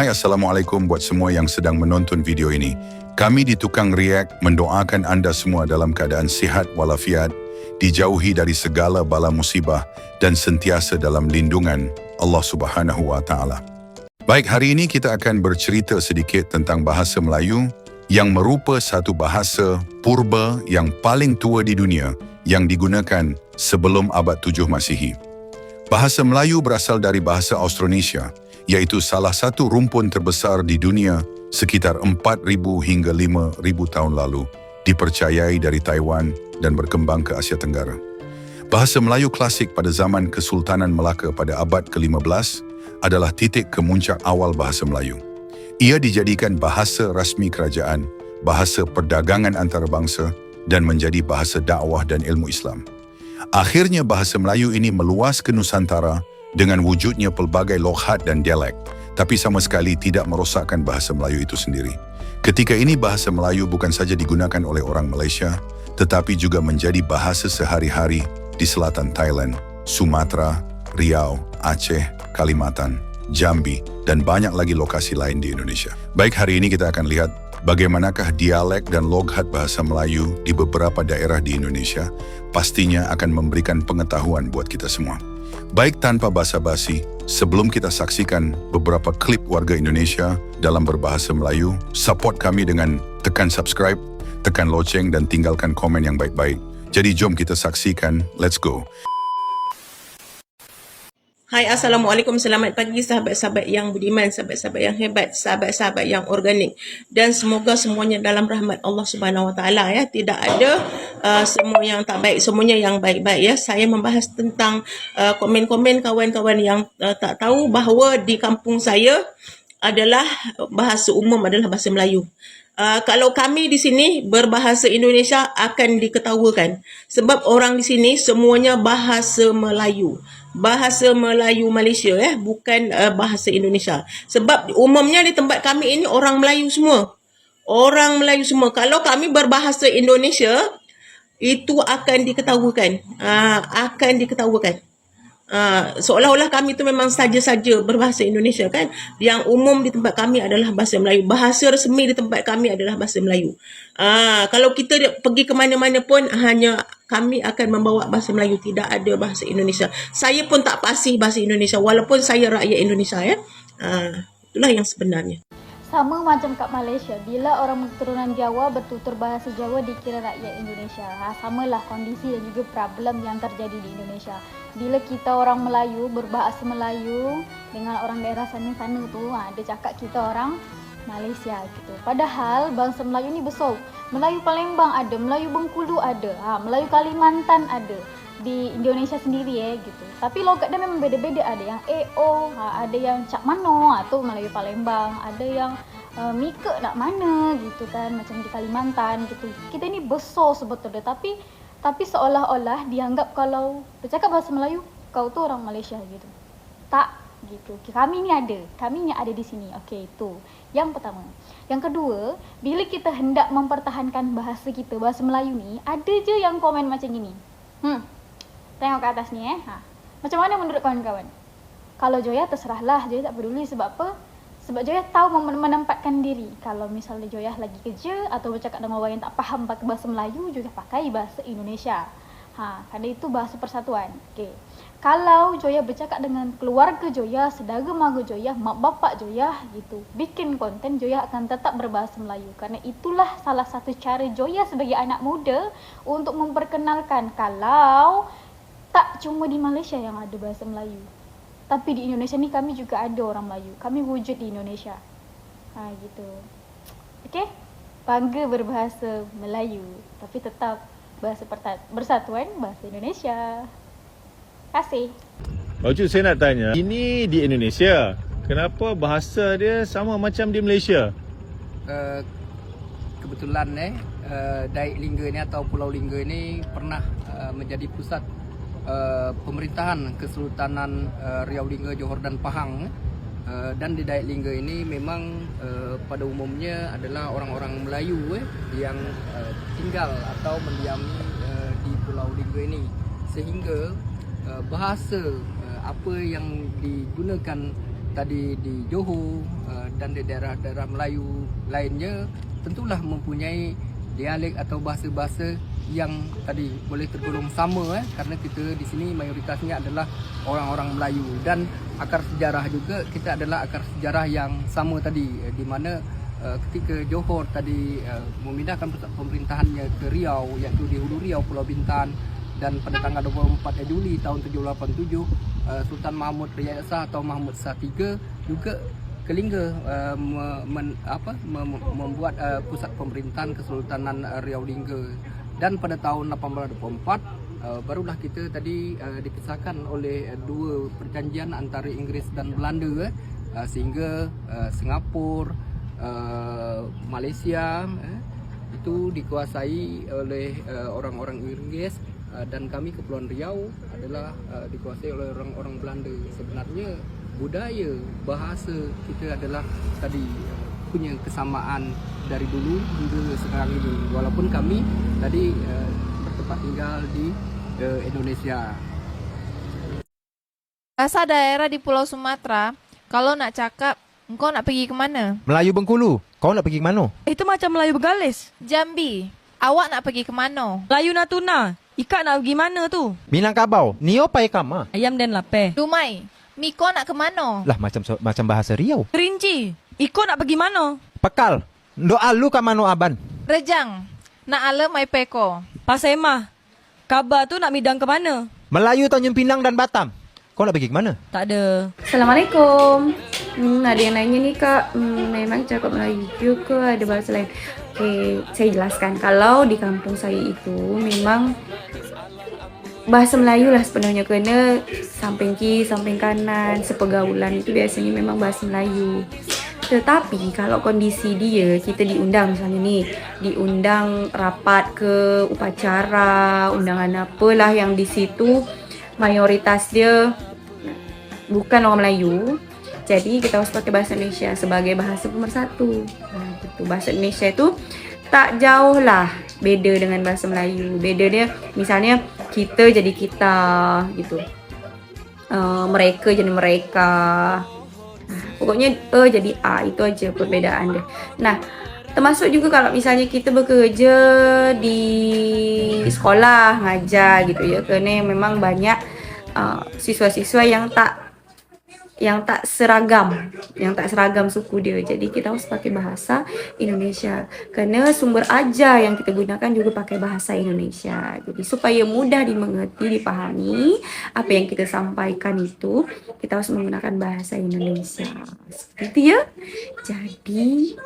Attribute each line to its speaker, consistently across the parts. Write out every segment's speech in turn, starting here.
Speaker 1: Hai, Assalamualaikum buat semua yang sedang menonton video ini. Kami di Tukang React mendoakan anda semua dalam keadaan sihat walafiat, dijauhi dari segala bala musibah dan sentiasa dalam lindungan Allah Subhanahu wa Ta'ala. Baik, hari ini kita akan bercerita sedikit tentang bahasa Melayu yang merupa satu bahasa purba yang paling tua di dunia yang digunakan sebelum abad 7 Masihi. Bahasa Melayu berasal dari bahasa Austronesia, iaitu salah satu rumpun terbesar di dunia sekitar 4,000 hingga 5,000 tahun lalu, dipercayai dari Taiwan dan berkembang ke Asia Tenggara. Bahasa Melayu klasik pada zaman Kesultanan Melaka pada abad ke-15 adalah titik kemuncak awal bahasa Melayu. Ia dijadikan bahasa rasmi kerajaan, bahasa perdagangan antarabangsa dan menjadi bahasa dakwah dan ilmu Islam. Akhirnya bahasa Melayu ini meluas ke Nusantara dengan wujudnya pelbagai loghat dan dialek, tapi sama sekali tidak merosakkan bahasa Melayu itu sendiri. Ketika ini bahasa Melayu bukan saja digunakan oleh orang Malaysia, tetapi juga menjadi bahasa sehari-hari di selatan Thailand, Sumatera, Riau, Aceh, Kalimantan, Jambi, dan banyak lagi lokasi lain di Indonesia. Baik, hari ini kita akan lihat bagaimanakah dialek dan loghat bahasa Melayu di beberapa daerah di Indonesia, pastinya akan memberikan pengetahuan buat kita semua. Baik, tanpa basa-basi, sebelum kita saksikan beberapa klip warga Indonesia dalam berbahasa Melayu, support kami dengan tekan subscribe, tekan loceng dan tinggalkan komen yang baik-baik. Jadi jom kita saksikan, let's go.
Speaker 2: Hai, Assalamualaikum, selamat pagi sahabat-sahabat yang budiman, sahabat-sahabat yang hebat, sahabat-sahabat yang organik, dan semoga semuanya dalam rahmat Allah Subhanahu Wa Taala ya. Tidak ada semua yang tak baik, semuanya yang baik-baik ya. Saya membahas tentang komen-komen kawan-kawan yang tak tahu bahawa di kampung saya adalah bahasa umum adalah bahasa Melayu. Kalau kami di sini berbahasa Indonesia akan diketawakan sebab orang di sini semuanya bahasa Melayu. Bahasa Melayu Malaysia bukan bahasa Indonesia. Sebab umumnya di tempat kami ini orang Melayu semua. Orang Melayu semua. Kalau kami berbahasa Indonesia itu akan diketawakan. Akan diketawakan. Seolah-olah kami tu memang saja-saja berbahasa Indonesia kan. Yang umum di tempat kami adalah bahasa Melayu. Bahasa resmi di tempat kami adalah bahasa Melayu. Kalau kita pergi ke mana-mana pun hanya kami akan membawa bahasa Melayu, tidak ada bahasa Indonesia. Saya pun tak fasih bahasa Indonesia walaupun saya rakyat Indonesia ya. Itulah yang sebenarnya.
Speaker 3: Sama macam kat Malaysia, bila orang keturunan Jawa bertutur bahasa Jawa dikira rakyat Indonesia. Samalah kondisi dan juga problem yang terjadi di Indonesia. Bila kita orang Melayu berbahasa Melayu dengan orang daerah sana-sana tu, dia cakap kita orang Malaysia gitu. Padahal bangsa Melayu ni besar. Melayu Palembang ada, Melayu Bengkulu ada, Melayu Kalimantan ada. Di Indonesia sendiri gitu. Tapi logat dia memang beda-beda, ada yang EO, ada yang Cak Mano atau Melayu Palembang, ada yang Mika nak mana gitu kan, macam di Kalimantan gitu. Kita ni besar sebetulnya, tapi seolah-olah dianggap kalau bercakap bahasa Melayu kau tu orang Malaysia gitu. Tak gitu. Kami ni ada di sini. Okey, itu yang pertama. Yang kedua, bila kita hendak mempertahankan bahasa kita, bahasa Melayu ni, ada je yang komen macam gini. Tengok ke atas ni Macam mana menurut kawan-kawan? Kalau Joya terserahlah, Joya tak peduli. Sebab apa? Sebab Joya tahu menempatkan diri. Kalau misalnya Joya lagi kerja atau bercakap dengan orang yang tak faham pakai bahasa Melayu, Joya pakai bahasa Indonesia. Kerana itu bahasa persatuan. Okey. Kalau Joya bercakap dengan keluarga Joya, saudara mara Joya, mak bapak Joya gitu, bikin konten, Joya akan tetap berbahasa Melayu. Kerana itulah salah satu cara Joya sebagai anak muda untuk memperkenalkan kalau tak cuma di Malaysia yang ada bahasa Melayu. Tapi di Indonesia ni kami juga ada orang Melayu. Kami wujud di Indonesia. Gitu. Okey? Bangga berbahasa Melayu. Tapi tetap bahasa bersatuan, bahasa Indonesia. Terima kasih.
Speaker 4: Cik, saya nak tanya. Ini di Indonesia. Kenapa bahasa dia sama macam di Malaysia?
Speaker 5: Kebetulan Daik Lingga ni atau Pulau Lingga ni pernah menjadi pusat pemerintahan Kesultanan Riau Lingga, Johor dan Pahang. Dan di Daik Lingga ini memang pada umumnya adalah orang-orang Melayu yang tinggal atau mendiami di Pulau Lingga ini. Sehingga bahasa apa yang digunakan tadi di Johor dan di daerah-daerah Melayu lainnya tentulah mempunyai dialek atau bahasa-bahasa yang tadi boleh tergolong sama karena kita di sini mayoritasnya adalah orang-orang Melayu, dan akar sejarah juga kita adalah akar sejarah yang sama tadi, di mana ketika Johor tadi memindahkan pusat pemerintahannya ke Riau, iaitu di Hulu Riau, Pulau Bintan, dan pada tanggal 24 Juli tahun 787 Sultan Mahmud Riyad Shah atau Mahmud Shah III juga ke Lingga membuat pusat pemerintahan Kesultanan Riau Lingga. Dan pada tahun 1824 barulah kita tadi dipisahkan oleh dua perjanjian antara Inggris dan Belanda, sehingga Singapura, Malaysia itu dikuasai oleh orang-orang Inggris, dan kami Kepulauan Riau adalah dikuasai oleh orang-orang Belanda. Sebenarnya budaya, bahasa kita adalah tadi punya kesamaan dari dulu hingga sekarang ini, walaupun kami tadi bertempat tinggal di Indonesia.
Speaker 6: Bahasa daerah di Pulau Sumatera, kalau nak cakap, engkau nak pergi ke mana?
Speaker 7: Melayu Bengkulu. Kau nak pergi ke mana?
Speaker 8: Itu macam Melayu Begalis.
Speaker 6: Jambi. Awak nak pergi ke mana?
Speaker 8: Melayu Natuna. Ikat nak pergi mana tu?
Speaker 7: Minangkabau. Nio Paikama.
Speaker 8: Ayam dan lape.
Speaker 6: Dumai. Miko nak ke mana?
Speaker 7: Lah macam bahasa Riau.
Speaker 8: Kerinci. Iko nak pergi mana?
Speaker 7: Pekal. Doa lu ke mana aban?
Speaker 6: Rejang. Nak ala mai peko.
Speaker 8: Pasemah. Kabar tu nak midang ke mana?
Speaker 7: Melayu Tanjung Pinang dan Batam. Kau nak pergi ke mana?
Speaker 8: Tak ada.
Speaker 9: Assalamualaikum. Ada yang nanya nih kak, memang cakap Melayu juga ada bahasa lain? Oke, saya jelaskan. Kalau di kampung saya itu memang bahasa Melayu lah sepenuhnya, kena samping kiri, samping kanan, sepergaulan itu biasanya memang bahasa Melayu. Tetapi kalau kondisi dia, kita diundang misalnya nih, diundang rapat ke upacara, undangan apalah yang di situ mayoritas dia bukan orang Melayu, jadi kita harus pakai bahasa Indonesia sebagai bahasa pemersatu. Nah, gitu. Bahasa Indonesia itu tak jauh lah beda dengan bahasa Melayu. Beda dia misalnya kita jadi kita gitu, mereka jadi mereka. Nah, pokoknya jadi a, itu aja perbedaan dia. Nah, termasuk juga kalau misalnya kita bekerja di sekolah ngajar gitu ya, karena memang banyak siswa-siswa yang tak seragam suku dia. Jadi kita harus pakai bahasa Indonesia. Karena sumber ajar yang kita gunakan juga pakai bahasa Indonesia. Jadi supaya mudah dimengerti, dipahami apa yang kita sampaikan itu, kita harus menggunakan bahasa Indonesia. Seperti itu ya. Jadi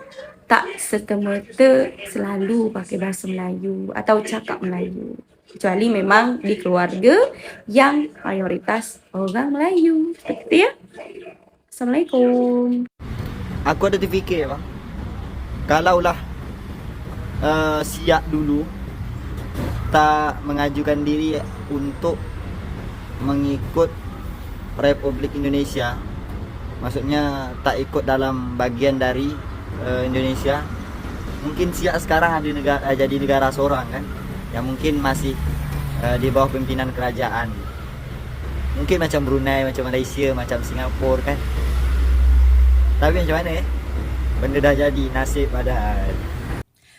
Speaker 9: tak serta-merta selalu pakai bahasa Melayu atau cakap Melayu. Kecuali memang di keluarga yang mayoritas orang Melayu. Seperti itu ya. Assalamualaikum.
Speaker 10: Aku ada terfikir bang, kalaulah Siak dulu tak mengajukan diri untuk mengikut Republik Indonesia, maksudnya tak ikut dalam bagian dari Indonesia, mungkin Siak sekarang jadi negara seorang kan, yang mungkin masih di bawah pimpinan kerajaan. Mungkin macam Brunei, macam Malaysia, macam Singapura kan. Tapi macam mana ya? Benda dah jadi, nasib padahal.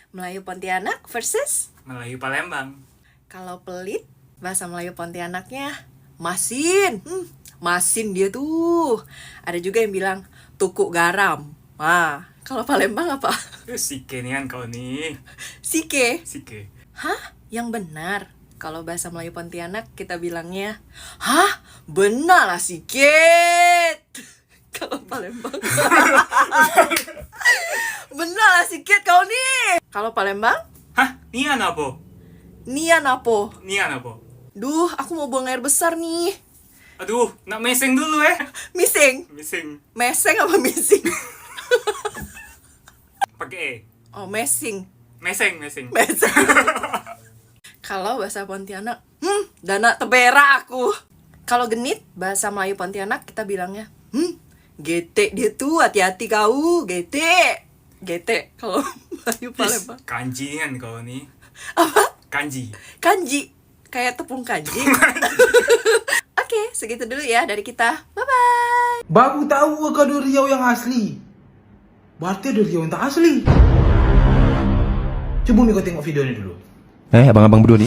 Speaker 11: Melayu Pontianak versus
Speaker 12: Melayu Palembang.
Speaker 11: Kalau pelit, bahasa Melayu Pontianaknya masin. Masin dia tuh. Ada juga yang bilang tukuk garam. Kalau Palembang apa?
Speaker 12: Sike nih kan kau nih.
Speaker 11: Sike?
Speaker 12: Sike.
Speaker 11: Hah? Yang benar. Kalau bahasa Melayu Pontianak kita bilangnya, hah? Benar lah sikit. Kalau Palembang benar lah sikit kau nih. Kalau Palembang?
Speaker 12: Hah? Nian apa?
Speaker 11: Nian apa?
Speaker 12: Nian apa?
Speaker 11: Duh, aku mau buang air besar nih.
Speaker 12: Aduh, nak meseng dulu
Speaker 11: Mising?
Speaker 12: Meseng.
Speaker 11: Meseng apa mising?
Speaker 12: Pakai E.
Speaker 11: Oh, mesing.
Speaker 12: Meseng.
Speaker 11: Kalau bahasa Pontianak, dana tebera aku. Kalau genit, bahasa Melayu Pontianak kita bilangnya, gete dia tuh, hati-hati kau, gete. Kalau Melayu Palembang.
Speaker 12: Kanji kan kau nih.
Speaker 11: Apa?
Speaker 12: Kanji.
Speaker 11: Kayak tepung kanji. Oke, Oke, segitu dulu ya dari kita. Bye-bye.
Speaker 13: Baru tahu ke ada Riau yang asli. Berarti ada Riau yang tak asli. Cuba kau tengok video ni dulu.
Speaker 7: Abang-abang berdua ni.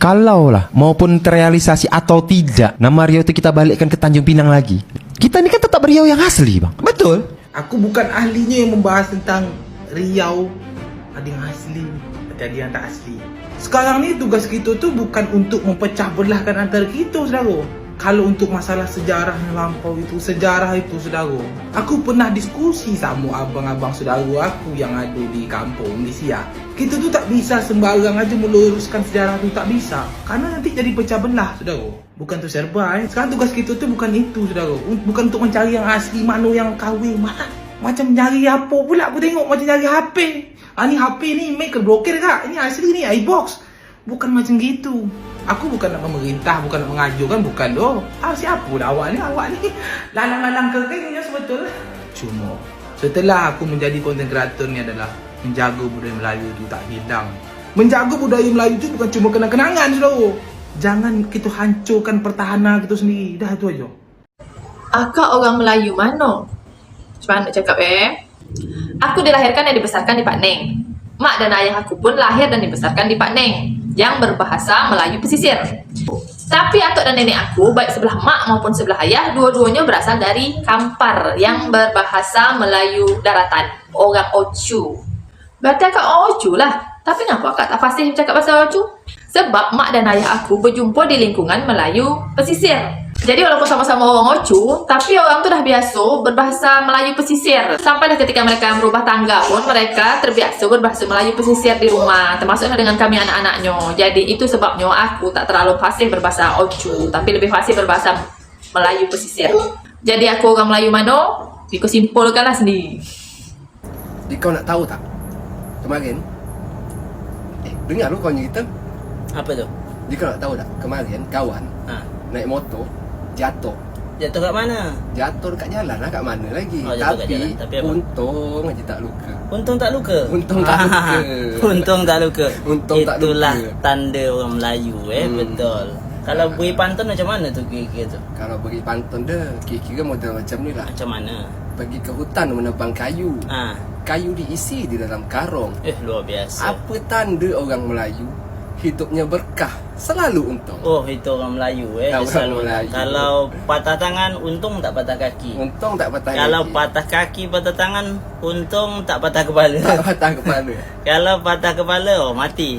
Speaker 7: Kalau lah maupun terrealisasi atau tidak, nama Riau itu kita balikkan ke Tanjung Pinang lagi. Kita ni kan tetap Riau yang asli, bang. Betul.
Speaker 13: Aku bukan ahlinya yang membahas tentang Riau ada yang asli, ada yang tak asli. Sekarang ni tugas kita tu bukan untuk mempecah belahkan antara kita, saudara. Kalau untuk masalah sejarah yang lampau itu, sejarah itu, saudara, aku pernah diskusi sama abang-abang saudara aku yang ada di kampung di Siak. Kita tu tak bisa sembarang aja meluruskan sejarah tu, tak bisa. Karena nanti jadi pecah belah, saudara. Bukan tu serba. Sekarang tugas kita tu bukan itu, saudara. Bukan untuk mencari yang asli, mana yang kahwin, mana. Macam nyari apa pula aku tengok, macam nyari HP. Ni HP ni make broker kak. Ini asli ni, iBox. Bukan macam gitu. Aku bukan nak memerintah, bukan nak mengajukan, bukan doh. Siapa dah awak ni? Awak ni lalang-lalang keringnya sebetul. Cuma setelah aku menjadi content creator ni adalah menjaga budaya Melayu tu tak hilang. Menjaga budaya Melayu tu bukan cuma kenang-kenangan, saudara. Jangan kita hancurkan pertahanan kita sendiri. Dah tu aja.
Speaker 14: Akak orang Melayu mana? Macam mana nak cakap Aku dilahirkan dan dibesarkan di Pak Neng. Mak dan ayah aku pun lahir dan dibesarkan di Pak Neng yang berbahasa Melayu pesisir. Tapi atuk dan nenek aku, baik sebelah mak maupun sebelah ayah, dua-duanya berasal dari Kampar yang berbahasa Melayu daratan, orang Ocu. Berarti akak Ocu lah. Tapi kenapa akak tak fasih bercakap bahasa Ocu? Sebab mak dan ayah aku berjumpa di lingkungan Melayu pesisir. Jadi walaupun sama-sama orang Ocu, tapi orang tu dah biasa berbahasa Melayu pesisir. Sampailah ketika mereka berubah tangga pun, mereka terbiasa berbahasa Melayu pesisir di rumah, termasuklah dengan kami anak-anaknya. Jadi itu sebabnya aku tak terlalu fasih berbahasa Ocu, tapi lebih fasih berbahasa Melayu pesisir. Jadi aku orang Melayu mana? Kau simpulkanlah sendiri.
Speaker 5: Kau nak tahu tak? Kemarin dengar lu kawan kita.
Speaker 10: Apa tu?
Speaker 5: Kau nak tahu tak? Kemarin kawan naik motor jatuh.
Speaker 10: Jatuh kat mana?
Speaker 5: Jatuh dekat jalan lah, kat mana lagi.
Speaker 10: Jatuh kat jalan. Tapi apa?
Speaker 5: Untung aja tak luka.
Speaker 10: Untung tak luka?
Speaker 5: Untung tak luka.
Speaker 10: Untung tak luka.
Speaker 5: Untung tak luka.
Speaker 10: Itulah tanda orang Melayu betul. Kalau beri pantun macam mana tu kira-kira tu?
Speaker 5: Kalau beri pantun dia kira-kira model macam ni lah.
Speaker 10: Macam mana?
Speaker 5: Pergi ke hutan menebang kayu. Kayu diisi di dalam karung.
Speaker 10: Luar biasa.
Speaker 5: Apa tanda orang Melayu? Hidupnya berkah, selalu untung.
Speaker 10: Oh, itu orang Melayu selalu
Speaker 5: Melayu.
Speaker 10: Kalau patah tangan, untung tak patah kaki.
Speaker 5: Untung tak patah
Speaker 10: Kalau
Speaker 5: kaki.
Speaker 10: patah kaki, patah tangan, untung tak patah kepala.
Speaker 5: Tak patah kepala.
Speaker 10: Kalau patah kepala, mati.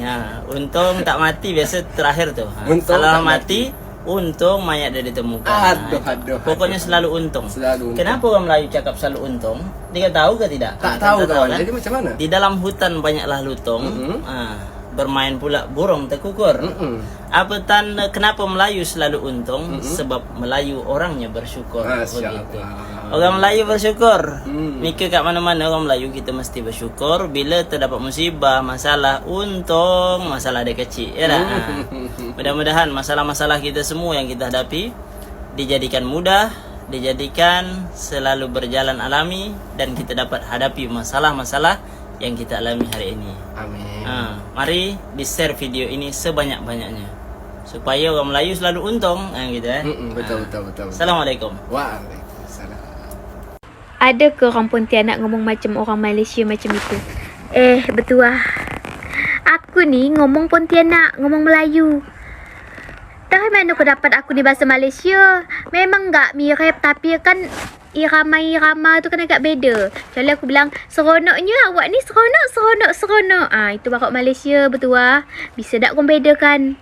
Speaker 10: Untung tak mati, biasa terakhir tu. Kalau mati, untung mayat dia ditemukan.
Speaker 5: Aduh.
Speaker 10: Pokoknya selalu untung.
Speaker 5: Selalu untung.
Speaker 10: Kenapa orang Melayu cakap selalu untung? Dia tahu ke tidak?
Speaker 5: Tak tahu kawan.
Speaker 10: Kan?
Speaker 5: Jadi macam mana?
Speaker 10: Di dalam hutan banyaklah lutung. Bermain pula burung terkukur. Apa tanda kenapa Melayu selalu untung? Sebab Melayu orangnya bersyukur. Begitu. Orang Melayu bersyukur. Mika kat mana-mana orang Melayu kita mesti bersyukur. Bila terdapat musibah, masalah, untung masalah dia kecil. Ya tak? Mudah-mudahan masalah-masalah kita semua yang kita hadapi dijadikan mudah, dijadikan selalu berjalan alami, dan kita dapat hadapi masalah-masalah yang kita alami hari ini.
Speaker 5: Amin.
Speaker 10: Mari di-share video ini sebanyak-banyaknya supaya orang Melayu selalu untung gitu.
Speaker 5: Betul.
Speaker 10: Assalamualaikum.
Speaker 5: Waalaikumsalam.
Speaker 9: Ada ke orang Pontianak ngomong macam orang Malaysia macam itu? Betul lah. Aku ni ngomong Pontianak, ngomong Melayu. Dari mana kau dapat aku ni bahasa Malaysia? Memang tak mirip, tapi kan irama-irama tu kan agak beda. Kalau aku bilang, seronoknya awak ni seronok. Itu bakat Malaysia, betul lah. Bisa tak kau bedakan?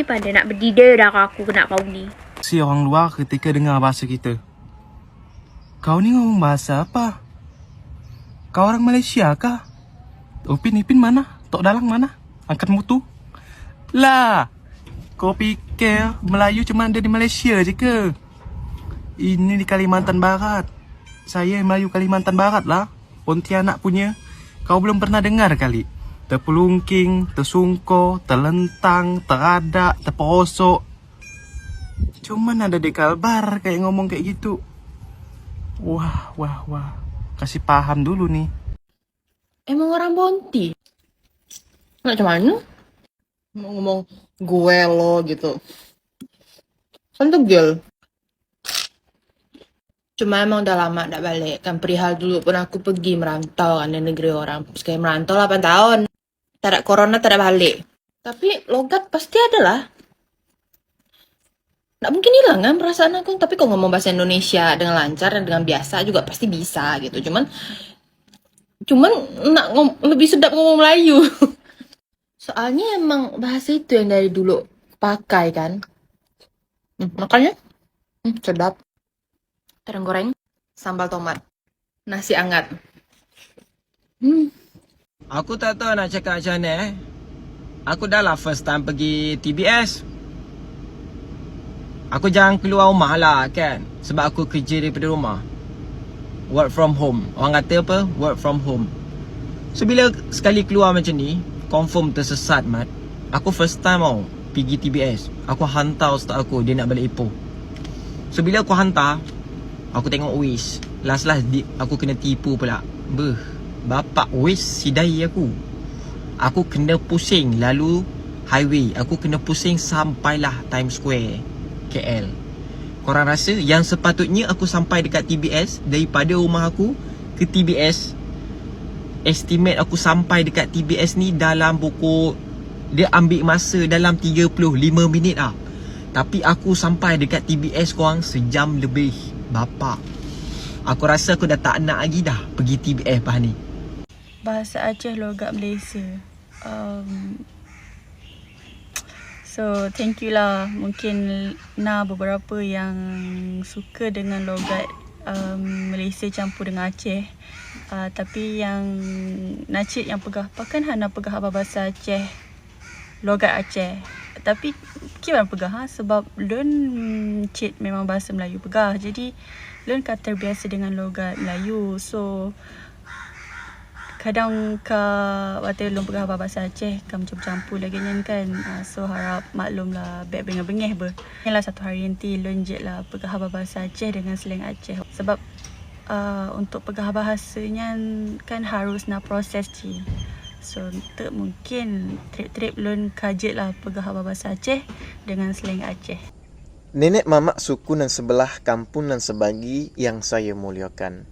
Speaker 9: Pandai nak berdida dah aku kena kau ni.
Speaker 13: Si orang luar ketika dengar bahasa kita. Kau ni ngomong bahasa apa? Kau orang Malaysia kah? Upin mana? Tok Dalang mana? Angkat mutu? Lah, kau fikir Melayu cuma ada di Malaysia je ke? Ini di Kalimantan Barat. Saya Melayu Kalimantan Barat lah. Pontianak punya. Kau belum pernah dengar kali? Terpelungking, tersungko, terlentang, teradak, terperosok. Cuman ada di Kalbar kayak ngomong kayak gitu. Wah. Kasih paham dulu nih.
Speaker 11: Emang orang Ponti? Macam mana? Ngomong gue lo gitu.
Speaker 2: Kan tegel. Cuma emang udah lama gak balik. Kan perihal dulu pun aku pergi merantau kan di negeri orang. Sekali merantau 8 tahun. Tak ada corona, tak ada balik. Tapi logat pasti ada lah. Nggak mungkin hilang kan perasaan aku. Tapi kalau ngomong bahasa Indonesia dengan lancar dan dengan biasa juga pasti bisa gitu. Cuman lebih sedap ngomong Melayu. Soalnya emang bahasa itu yang dari dulu pakai kan. Makanya sedap. Terang goreng, sambal tomat, nasi hangat.
Speaker 15: Aku tak tahu nak cakap macam mana. Aku dah lah first time pergi TBS. Aku jangan keluar rumah lah kan. Sebab aku kerja daripada rumah. Work from home. Orang kata apa? Work from home. So bila sekali keluar macam ni, confirm tersesat mat. Aku first time tau pergi TBS. Aku hantar ustaz aku, dia nak balik Ipoh. So bila aku hantar, aku tengok Waze. Last aku kena tipu pula. Bapak Waze sidai aku. Aku kena pusing lalu highway. Aku kena pusing sampailah Times Square KL. Korang rasa yang sepatutnya aku sampai dekat TBS daripada rumah aku ke TBS, estimate aku sampai dekat TBS ni dalam pukul, dia ambil masa dalam 35 minit lah. Tapi aku sampai dekat TBS korang sejam lebih. Bapak, aku rasa aku dah tak nak lagi dah pergi TBS lepas ni.
Speaker 16: Bahasa Aceh logat Malaysia. So thank you lah. Mungkin beberapa yang suka dengan logat Malaysia campur dengan Aceh. Tapi yang Nacik yang pegah pakan hana pegah bahasa Aceh, logat Aceh. Tapi kira pegah sebab lun cik memang bahasa Melayu pegah. Jadi lun kata terbiasa dengan logat Melayu. So kadang waktu lun pegah bahasa Aceh kan campur lagi kan. So harap maklum lah baik bengah-bengah ber. Inilah satu hari nanti lun je lah pegah bahasa Aceh dengan slang Aceh. Sebab untuk pegah bahasanya kan harus nak proses je. So tak mungkin trip-trip lun kajet lah pegah bahasa Aceh dengan slang Aceh.
Speaker 17: Nenek mamak suku nan sebelah, kampung nan sebagi yang saya muliakan.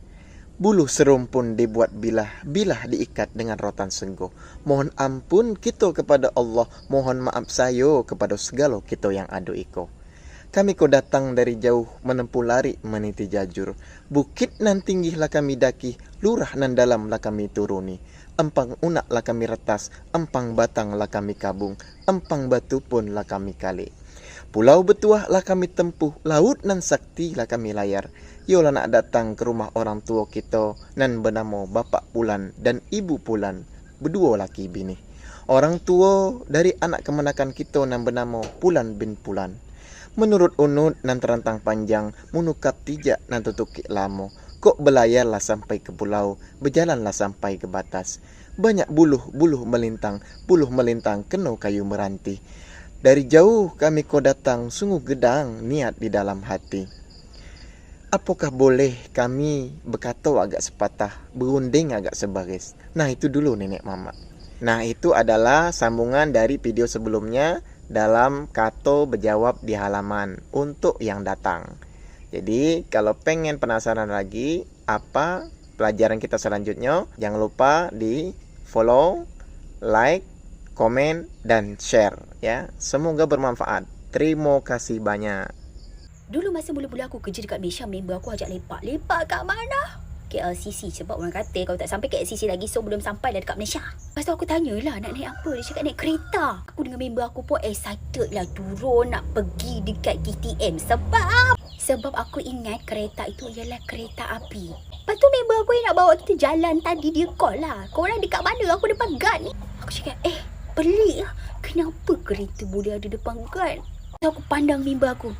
Speaker 17: Buluh serum pun dibuat bilah diikat dengan rotan senggoh. Mohon ampun kita kepada Allah, mohon maaf saya kepada segala kita yang adu iko. Kami ko datang dari jauh, menempuh lari meniti jajur. Bukit nan tinggi lah kami daki, lurah nan dalam lah kami turuni. Empang unak lah kami retas, empang batang lah kami kabung, empang batu pun lah kami kali. Pulau Betuah lah kami tempuh, laut nan sakti lah kami layar. Yolah nak datang ke rumah orang tua kita nan bernama Bapak Pulan dan Ibu Pulan, berdua laki bini. Orang tua dari anak kemenakan kita nan bernama Pulan bin Pulan. Menurut unut nan terantang panjang, menukap tijak nan tutukik lama. Kok belayarlah sampai ke pulau, berjalanlah sampai ke batas. Banyak buluh melintang kena kayu meranti. Dari jauh kami ko datang, sungguh gedang niat di dalam hati. Apakah boleh kami berkata agak sepatah, berunding agak sebaris? Nah itu dulu nenek mama. Nah itu adalah sambungan dari video sebelumnya dalam kata berjawab di halaman untuk yang datang. Jadi kalau pengen penasaran lagi apa pelajaran kita selanjutnya, jangan lupa di follow, like, komen, dan share ya. Semoga bermanfaat. Terima kasih banyak.
Speaker 18: Dulu masa mula-mula aku kerja dekat Malaysia, member aku ajak lepak. Lepak kat mana? KLCC. Sebab orang kata kalau tak sampai KLCC lagi, so belum sampai dah dekat Malaysia. Lepas tu aku tanyalah nak naik apa. Dia cakap naik kereta. Aku dengan member aku pun excited lah turun nak pergi dekat KTM. Sebab aku ingat kereta itu ialah kereta api. Lepas tu member aku yang nak bawa kita jalan tadi, dia call lah. Korang dekat mana? Aku depan guard ni. Aku cakap pelik lah. Kenapa kereta boleh ada depan guard? So aku pandang member aku.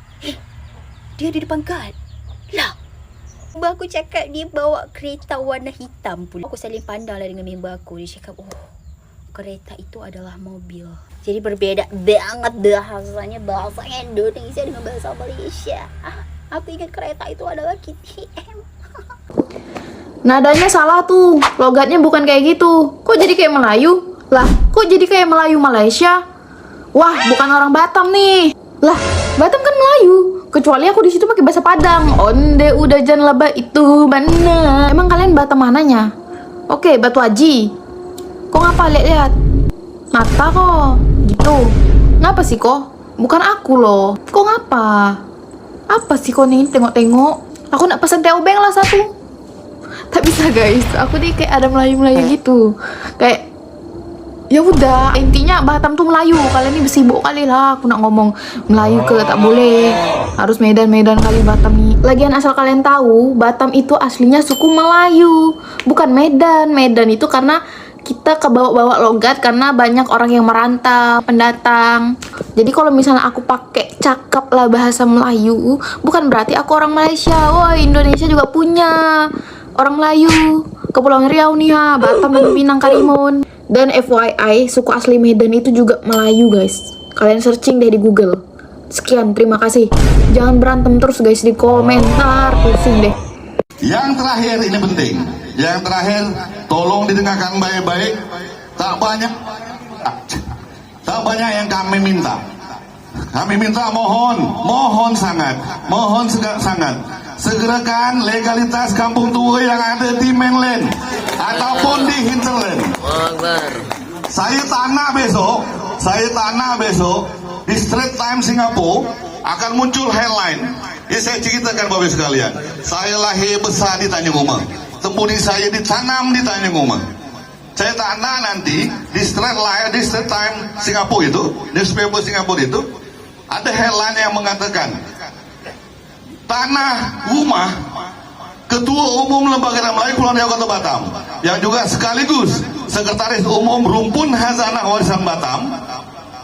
Speaker 18: Dia ada depan guard. Lah. Member aku cakap dia bawa kereta warna hitam pula. Aku saling pandang lah dengan member aku. Dia cakap, kereta itu adalah mobil. Jadi berbeza banget bahasanya. Bahasa Indonesia dengan bahasa Malaysia. Aku ingat kereta itu adalah KTM.
Speaker 19: Nadanya salah tuh. Logatnya bukan kayak gitu. Kok jadi kayak Melayu? Lah, kok jadi kayak Melayu Malaysia? Wah, bukan orang Batam nih. Lah, Batam kan Melayu. Kecuali aku di situ pakai bahasa Padang. Onde udah jan laba itu mana? Emang kalian Batam mananya? Oke, Batu Haji. Kok ngapa lihat-lihat? Mata kok. Gitu. Ngapa sih kok? Bukan aku loh. Kok ngapa? Apa sih kok nih tengok-tengok? Aku nak pesan teh obeng lah satu. Tak bisa guys. Aku nih kayak ada Melayu-Melayu gitu. Kayak ya udah, intinya Batam tuh Melayu. Kalian ini sibuk kali lah aku nak ngomong Melayu ke tak boleh. Harus Medan kali Batam nih. Lagian asal kalian tahu, Batam itu aslinya suku Melayu, bukan Medan. Medan itu karena kita kebawa-bawa logat karena banyak orang yang merantau, pendatang. Jadi kalau misalnya aku pakai cakap lah bahasa Melayu, bukan berarti aku orang Malaysia. Woi, Indonesia juga punya orang Melayu. Kepulauan Riau nih ha, Batam dan Pinang Karimun. Dan FYI, suku asli Medan itu juga Melayu guys. Kalian searching deh di Google. Sekian, terima kasih. Jangan berantem terus guys di komentar, pusing deh.
Speaker 20: Yang terakhir ini penting. Yang terakhir, tolong didengarkan baik-baik. Tak banyak yang kami minta. Kami minta mohon sangat, segerakan legalitas kampung tua yang ada di mainland ataupun di hinterland. Saya tanah besok di Straits Times Singapura akan muncul headline. Ini saya ceritakan Bapak sekalian. Saya lahir besar di Tanjung Uma. Temudi saya ditanam di Tanjung Uma. Saya tanah nanti di Straits Times Singapura itu, newspaper Singapura itu, ada headline yang mengatakan tanah rumah Ketua Umum Lembaga Melayu Pulau Riau Kota Batam, yang juga sekaligus Sekretaris Umum Rumpun Hazanah Warisan Batam,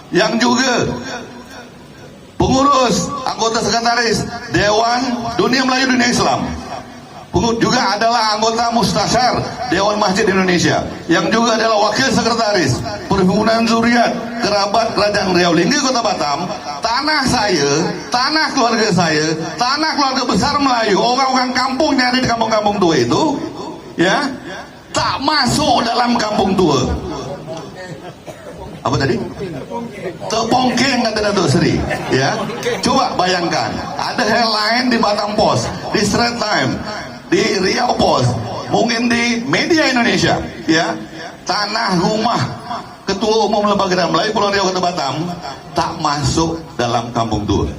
Speaker 20: yang juga pengurus anggota sekretaris Dewan Dunia Melayu Dunia Islam, juga adalah anggota Mustasyar Dewan Masjid Indonesia, yang juga adalah wakil sekretaris Perhimpunan Zuriat Kerabat Kerajaan Riau Lingga Kota Batam. Tanah saya, tanah keluarga saya, tanah keluarga besar Melayu, orang-orang kampung yang ada di kampung-kampung tua itu, ya, tak masuk dalam kampung tua. Apa tadi? Terpongkeng kata Datuk Seri, ya. Coba bayangkan, ada headline di Batam Post, di Straits Times, di Riau Post, mungkin di media Indonesia, ya, tanah rumah Ketua Umum Lembaga Melayu Pulau Riau Kota Batam tak masuk dalam kampung tua.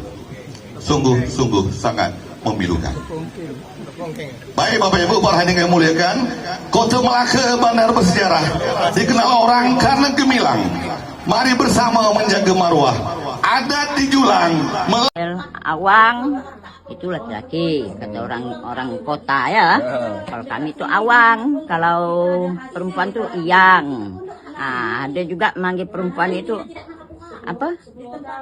Speaker 20: Sungguh sangat memilukan. Baik Bapak Ibu, para hadirin yang muliakan, Kota Melaka bandar bersejarah, dikenal orang karena gemilang. Mari bersama menjaga maruah adat di Julang.
Speaker 21: Awang itu laki-laki, kata orang kota ya. Kalau kami itu awang, kalau perempuan itu iyang. Nah, ada juga manggil perempuan itu apa?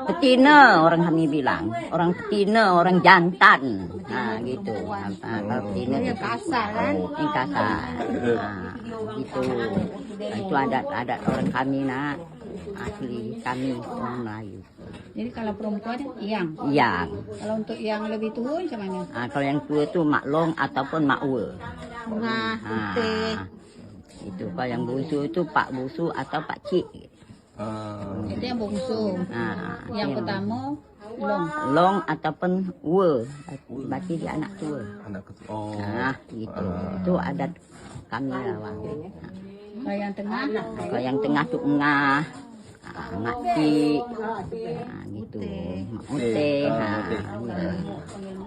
Speaker 21: Betina, orang kami bilang. Orang betina, orang jantan. Nah, gitu. Kalau betina itu kasar kan? Ini kasar. Nah, gitu. Nah, itu adat orang kami nak. Asli kami orang Melayu.
Speaker 22: Jadi kalau perempuan iyang.
Speaker 21: Iyang.
Speaker 22: Kalau untuk yang lebih tua macam mana?
Speaker 21: Nah, kalau yang tua itu maklong ataupun makwe.
Speaker 22: Nah, putih.
Speaker 21: Itu kalau yang bungsu itu Pak Bungsu atau Pak Cik.
Speaker 22: Itu yang bungsu.
Speaker 21: Nah,
Speaker 22: yang pertama
Speaker 21: long ataupun we, berarti dia anak tua. Nah, gitu. Itu adat kami Lawang.
Speaker 22: Kalau yang tengah?
Speaker 21: Kalau yang tengah tuh ngah, mak cik, gitu, mak uteh,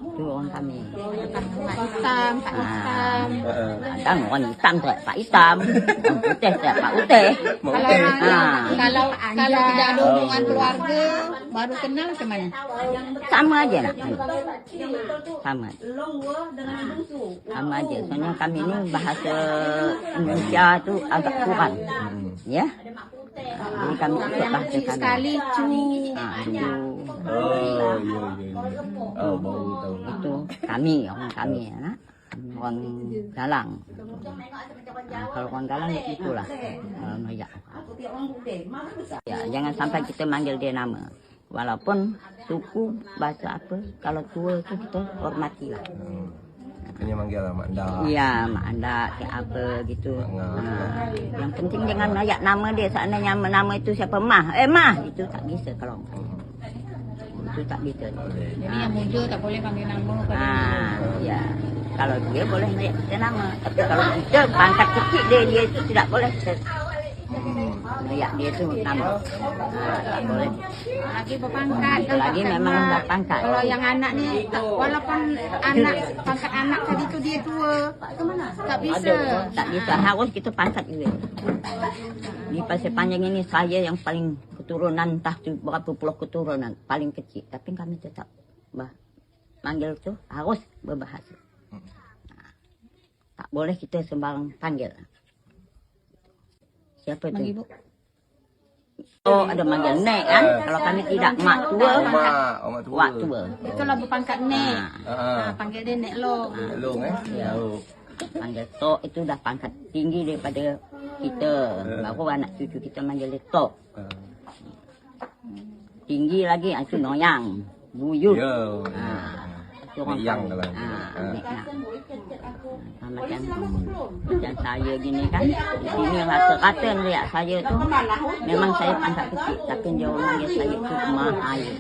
Speaker 21: itu orang kami.
Speaker 22: Mak hitam, Pak hitam.
Speaker 21: Ada orang hitam tu Pak hitam, orang putih tu Pak uteh.
Speaker 22: Kalau tidak ada hubungan keluarga, baru kenal macam mana?
Speaker 21: Sama aja nak. Sama aja. Soalnya kami ni bahasa Indonesia tu agak kurang, ya. Jadi kami ikut bahasa kami.
Speaker 22: Sekali cu.
Speaker 21: Baru tahu. Itu kami, orang kami, nak. Orang Galang. Kalau orang Galang ya itulah. Ya, jangan sampai kita manggil dia nama. Walaupun suku bahasa apa, kalau tua itu kita hormatilah.
Speaker 7: Makanya manggil lah Mak Anda.
Speaker 21: Iya, Mak Anda kayak apa gitu. Nah, yang penting jangan layak nama dia. Seandainya nama itu siapa Mah. Mah itu tak bisa kalau. itu tak bisa.
Speaker 22: Jadi yang muda tak boleh panggil nama.
Speaker 21: Ya. Kalau dia boleh kita nama, tapi kalau kita pangkat kecil dia itu tidak boleh kita melihat dia itu nama. Tak boleh.
Speaker 22: Lagi berpangkat.
Speaker 21: Lagi memang berpangkat.
Speaker 22: Kalau yang anak ni, walaupun anak pangkat anak tadi tu dia tua, tak bisa.
Speaker 21: Tak bisa. Harus kita pangkat juga. Di Pasir Panjang ini saya yang paling keturunan, entah tu berapa puluh keturunan paling kecil, tapi kami tetap manggil tu harus berbahasa. Tak boleh kita sembarang panggil. Siapa tu?
Speaker 22: Ibu.
Speaker 21: Oh, ada manggil nek kan? Kalau kami tidak, mak tua, wak tua.
Speaker 22: Itulah berpangkat nek. Panggil dia nek long.
Speaker 15: Long
Speaker 21: Ya. Panggil tok itu dah pangkat tinggi daripada kita. Baru anak cucu kita manggil dia tok. Tinggi lagi itu noyang, buyut.
Speaker 15: Yang dalam.
Speaker 21: Macam saya gini kan, di sini rata-rata lihat saya tu, memang saya pangkat kecil, tapi dia orang manggil saya tu Mak Ayah.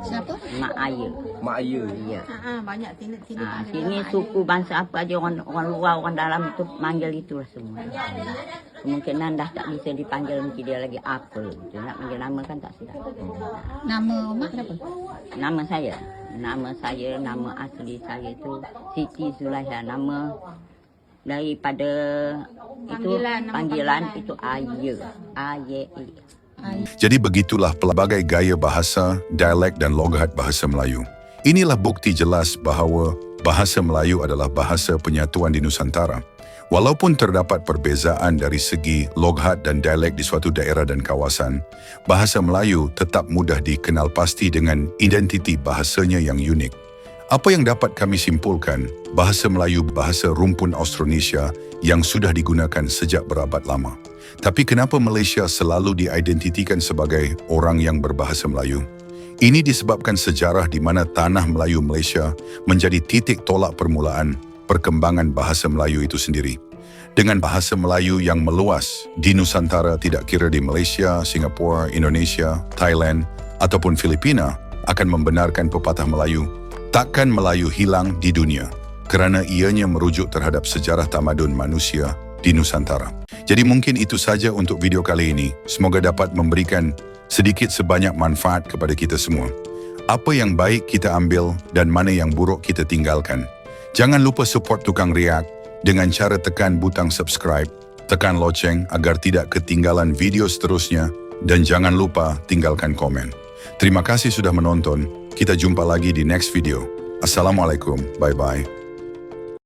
Speaker 22: Siapa?
Speaker 21: Mak Ayah.
Speaker 15: Mak Ayah.
Speaker 21: Ya.
Speaker 22: Banyak tindak-tindak.
Speaker 21: Sini suku bangsa apa aja orang luar, orang dalam itu manggil itulah semua. Kemungkinan dah tak bisa dipanggil, mungkin dia lagi apa. Dia nak panggil nama kan tak sedap.
Speaker 22: Nama mak siapa?
Speaker 21: Nama saya. Nama asli saya itu Siti Zulaiha. Nama daripada panggilan itu Ayah. Ayah.
Speaker 1: Jadi begitulah pelbagai gaya bahasa, dialek dan logat bahasa Melayu. Inilah bukti jelas bahawa bahasa Melayu adalah bahasa penyatuan di Nusantara. Walaupun terdapat perbezaan dari segi logat dan dialek di suatu daerah dan kawasan, bahasa Melayu tetap mudah dikenal pasti dengan identiti bahasanya yang unik. Apa yang dapat kami simpulkan, bahasa Melayu bahasa rumpun Austronesia yang sudah digunakan sejak berabad lama. Tapi kenapa Malaysia selalu diidentitikan sebagai orang yang berbahasa Melayu? Ini disebabkan sejarah di mana tanah Melayu Malaysia menjadi titik tolak permulaan perkembangan bahasa Melayu itu sendiri. Dengan bahasa Melayu yang meluas di Nusantara, tidak kira di Malaysia, Singapura, Indonesia, Thailand ataupun Filipina, akan membenarkan pepatah Melayu, takkan Melayu hilang di dunia, kerana ianya merujuk terhadap sejarah tamadun manusia di Nusantara. Jadi mungkin itu saja untuk video kali ini. Semoga dapat memberikan sedikit sebanyak manfaat kepada kita semua. Apa yang baik kita ambil dan mana yang buruk kita tinggalkan. Jangan lupa support Tukang Riak dengan cara tekan butang subscribe, tekan loceng agar tidak ketinggalan video seterusnya, dan jangan lupa tinggalkan komen. Terima kasih sudah menonton. Kita jumpa lagi di next video. Assalamualaikum. Bye-bye.